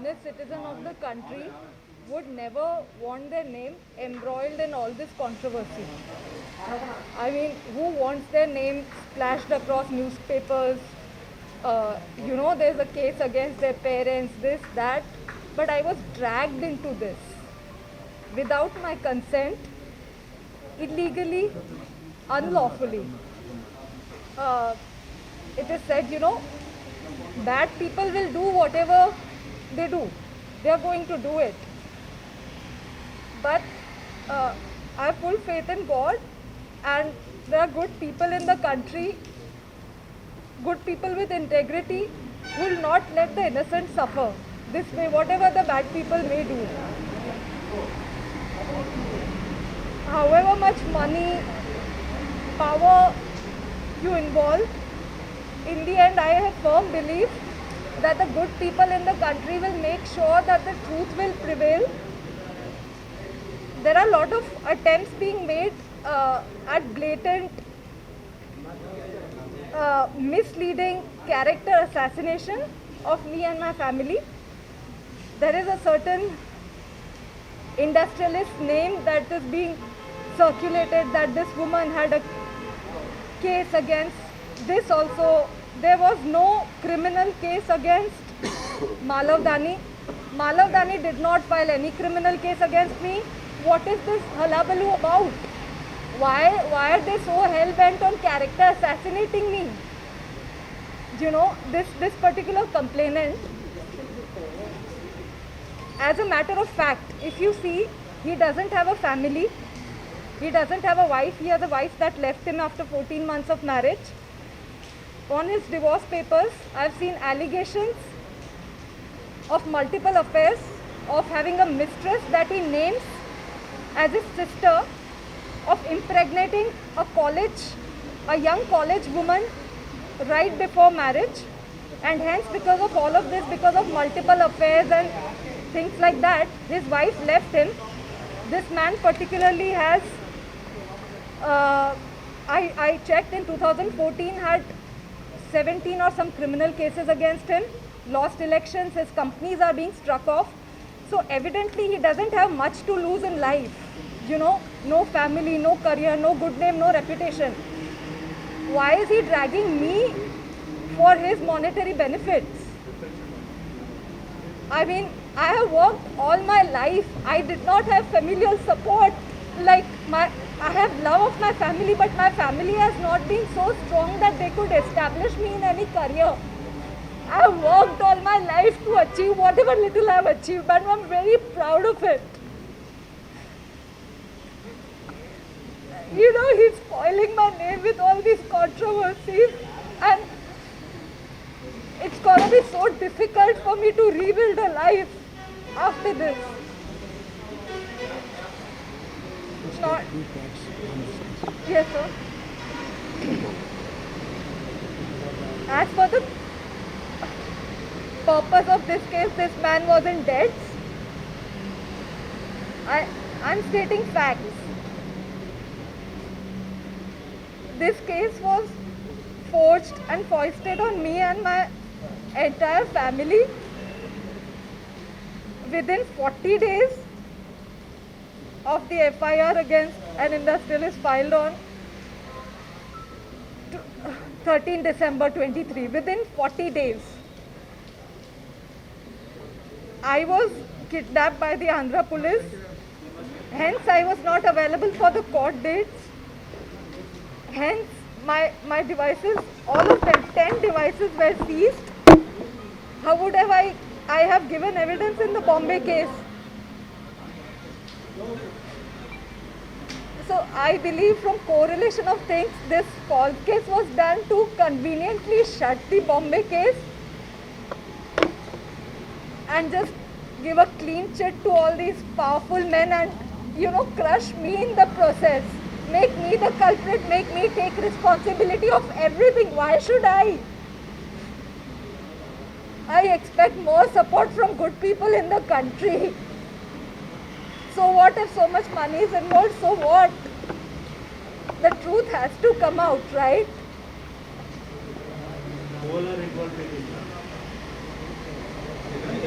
honest citizen of the country would never want their name embroiled in all this controversy. I mean, who wants their name splashed across newspapers? There's a case against their parents, this, that. But I was dragged into this without my consent, illegally, unlawfully. It is said, bad people will do whatever they do. They are going to do it. But I have full faith in God, and there are good people in the country, good people with integrity, who will not let the innocent suffer this way, whatever the bad people may do. However much money, power you involve, in the end I have firm belief that the good people in the country will make sure that the truth will prevail. There are a lot of attempts being made at blatant, misleading character assassination of me and my family. There is a certain industrialist name that is being circulated that this woman had a case against this also. There was no criminal case against Malav Dani. Malav Dani did not file any criminal case against me. What is this hullabaloo about? Why are they so hell-bent on character assassinating me? This particular complainant, as a matter of fact, if you see, he doesn't have a family. He doesn't have a wife. He has a wife that left him after 14 months of marriage. On his divorce papers, I've seen allegations of multiple affairs, of having a mistress that he names as his sister, of impregnating a young college woman right before marriage. And hence, because of all of this, because of multiple affairs and things like that, his wife left him. This man particularly has, I checked in 2014, had 17 or some criminal cases against him, lost elections, his companies are being struck off. So evidently he doesn't have much to lose in life. No family, no career, no good name, no reputation. Why is he dragging me for his monetary benefits? I mean, I have worked all my life. I did not have familial support. I have love of my family, but my family has not been so strong that they could establish me in any career. I have worked all my life to achieve whatever little I have achieved, but I'm very proud of it. He's spoiling my name with all these controversies, and it's going to be so difficult for me to rebuild a life after this. Not. Yes, sir. As for the purpose of this case, this man was in debts. I'm stating facts. This case was forged and foisted on me and my entire family within 40 days of the FIR against an industrialist filed on 13 December 23. Within 40 days. I was kidnapped by the Andhra police. Hence, I was not available for the court dates. Hence, my devices, all of them, 10 devices were seized. How would I have given evidence in the Bombay case? So I believe from correlation of things, this false case was done to conveniently shut the Bombay case and just give a clean chit to all these powerful men and, crush me in the process. Make me the culprit, make me take responsibility of everything. Why should I? I expect more support from good people in the country. So what if so much money is involved? So what? The truth has to come out, right? All are involved in it.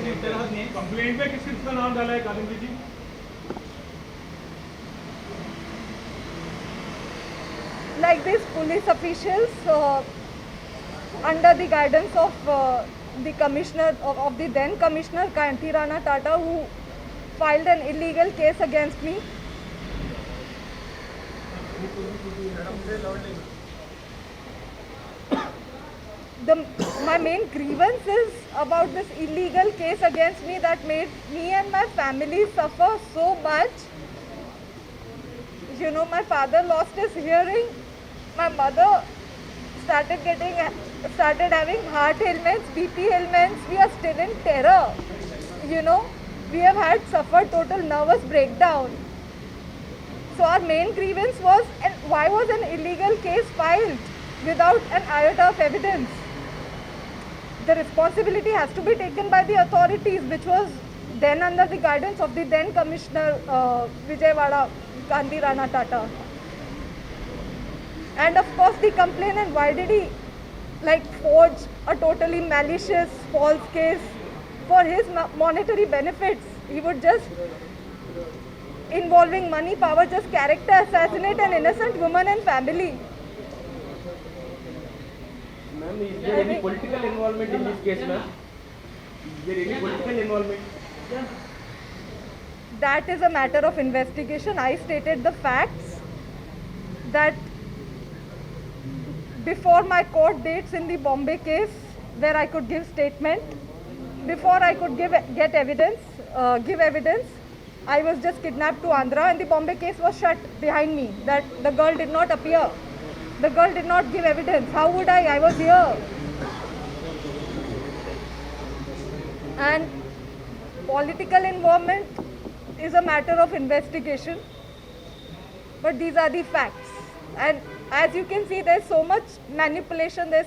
Complaint में किस किस का नाम डाला है कालिंदी जी? Like these police officials, under the guidance of the commissioner of the then commissioner Kanti Rana Tata, who filed an illegal case against me. My main grievance is about this illegal case against me that made me and my family suffer so much. You know, my father lost his hearing. My mother started having heart ailments, BP ailments. We are still in terror. You know, we have suffered total nervous breakdown. So our main grievance was, and why was an illegal case filed without an iota of evidence? The responsibility has to be taken by the authorities, which was then under the guidance of the then Commissioner Vijayawada, Kanti Rana Tata. And of course the complainant, why did he forge a totally malicious false case for his monetary benefits? He would just, involving money, power, just character assassinate an innocent woman and family. Ma'am, is there any political involvement in this case, ma'am? Is there any political involvement? That is a matter of investigation. I stated the facts that before my court dates in the Bombay case, where I could give statement, before I could give evidence, I was just kidnapped to Andhra, and the Bombay case was shut behind me. That the girl did not appear. The girl did not give evidence. How would I? I was here. And political involvement is a matter of investigation. But these are the facts. And as you can see, there's so much manipulation, there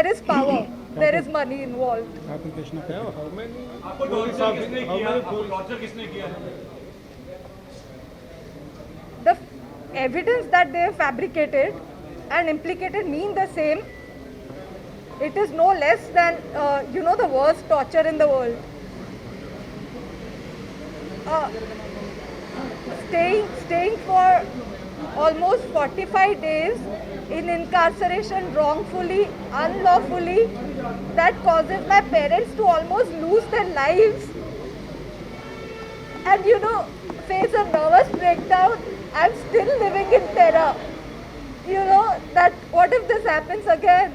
is power, there is money involved. How many torture किसने किया है? The evidence that they have fabricated and implicated me in the same, it is no less than, the worst torture in the world. Staying for almost 45 days in incarceration wrongfully, unlawfully, that causes my parents to almost lose their lives. And face a nervous breakdown. I'm still living in terror. That what if this happens again?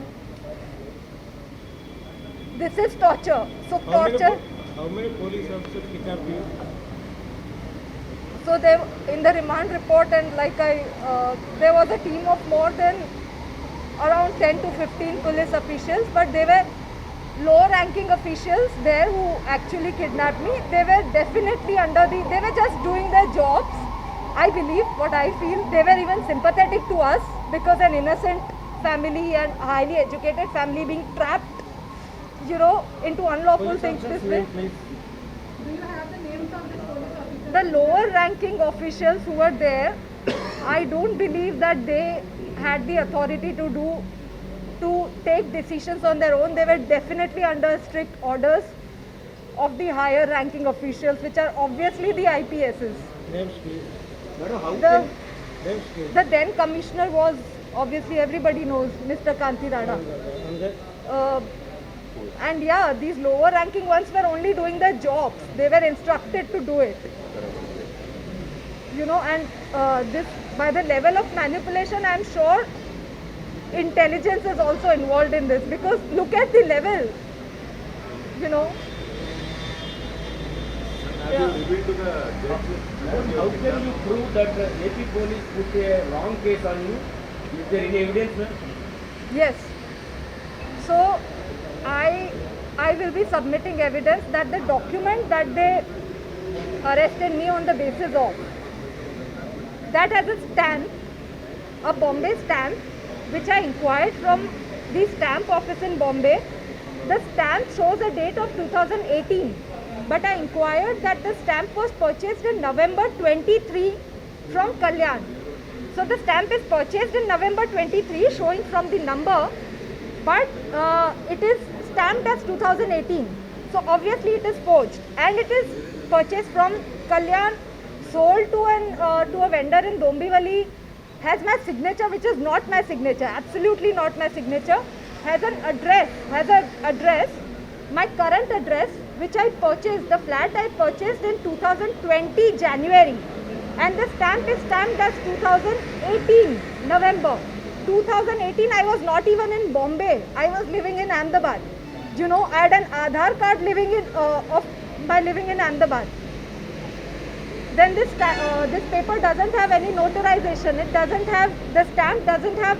This is torture. So torture. How many police officers kidnapped you? So in the remand report, and there was a team of more than around 10 to 15 police officials, but they were low-ranking officials there who actually kidnapped me. They were definitely they were just doing their jobs. I believe, what I feel, they were even sympathetic to us because an innocent family and highly educated family being trapped, into unlawful things this way. Do you have the names of the police officers? The lower ranking officials who were there, I don't believe that they had the authority to take decisions on their own. They were definitely under strict orders of the higher ranking officials, which are obviously the IPSs. Names, please. The then commissioner was, obviously everybody knows, Mr. Kanti Rana. And yeah, these lower ranking ones were only doing their jobs. They were instructed to do it. And this, by the level of manipulation, I'm sure intelligence is also involved in this, because look at the level, Have you revealed to the judge? How can you prove that the AP police put a wrong case on you? Is there any evidence, ma'am? Yes. So I will be submitting evidence that the document that they arrested me on the basis of, that has a stamp, a Bombay stamp, which I inquired from the stamp office in Bombay. The stamp shows a date of 2018, but I inquired that the stamp was purchased in November 23 from Kalyan. So the stamp is purchased in November 23, showing from the number, but it is stamped as 2018. So obviously it is forged, and it is purchased from Kalyan, sold to a vendor in Dombivali, has my signature, which is not my signature, absolutely not my signature, has an address, my current address, which I purchased, the flat I purchased in 2020 January, and the stamp is stamped as 2018 November. 2018 I was not even in Bombay, I was living in Ahmedabad. You know, I had an Aadhaar card living in Ahmedabad. Then this paper doesn't have any notarization. It doesn't have, the stamp doesn't have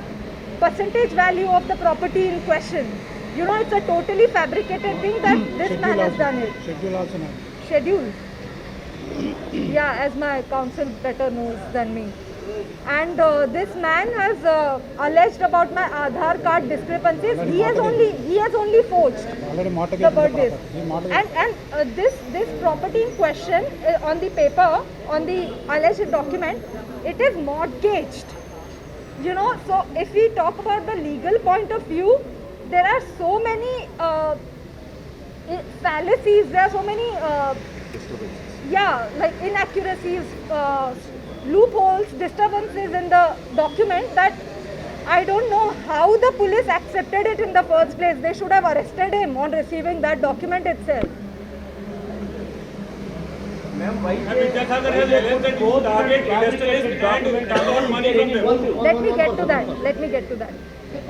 percentage value of the property in question. You know, it's a totally fabricated thing that this man has done it. Schedule also not. Schedule. Yeah, as my counsel better knows than me. And this man has alleged about my Aadhaar card discrepancies. He has only forged Already mortgage the birthdays. He mortgage. And this property in question on the paper, on the alleged document, it is mortgaged. You know, so if we talk about the legal point of view, there are so many fallacies, there are so many like inaccuracies, loopholes, disturbances in the document that I don't know how the police accepted it in the first place. They should have arrested him on receiving that document itself. Ma'am, why Vidyasagar has alleged that you target industrialists and got money from them. Let me get to that.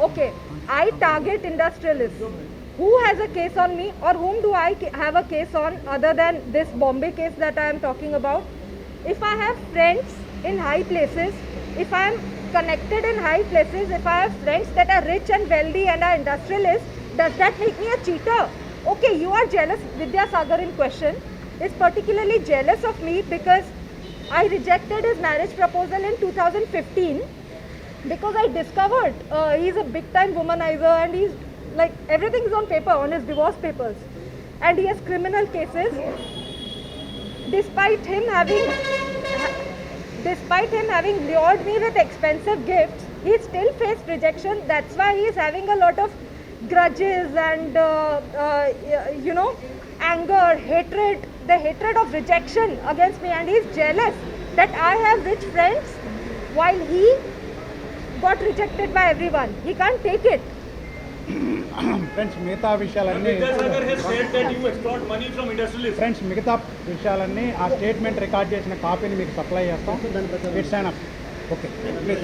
Okay, I target industrialists. Who has a case on me, or whom do I have a case on other than this Bombay case that I am talking about? If I have friends in high places, if I am connected in high places, if I have friends that are rich and wealthy and are industrialists, does that make me a cheater? Okay, you are jealous. Vidyasagar in question is particularly jealous of me because I rejected his marriage proposal in 2015 because I discovered he's a big time womanizer, and he's like, everything is on paper, on his divorce papers, and he has criminal cases. Despite him having lured me with expensive gifts, he still faced rejection. That's why he is having a lot of grudges and anger, hatred, the hatred of rejection against me, and he is jealous that I have rich friends while he got rejected by everyone. He can't take it. Friends మిగతా విషయాలన్నీ Vidyasagar has said that you extort money from industrialists. Friends మిగతా విషయాలన్నీ ఆ statement record చేసిన కాపీని మీకు supply చేస్తాం. It's okay please.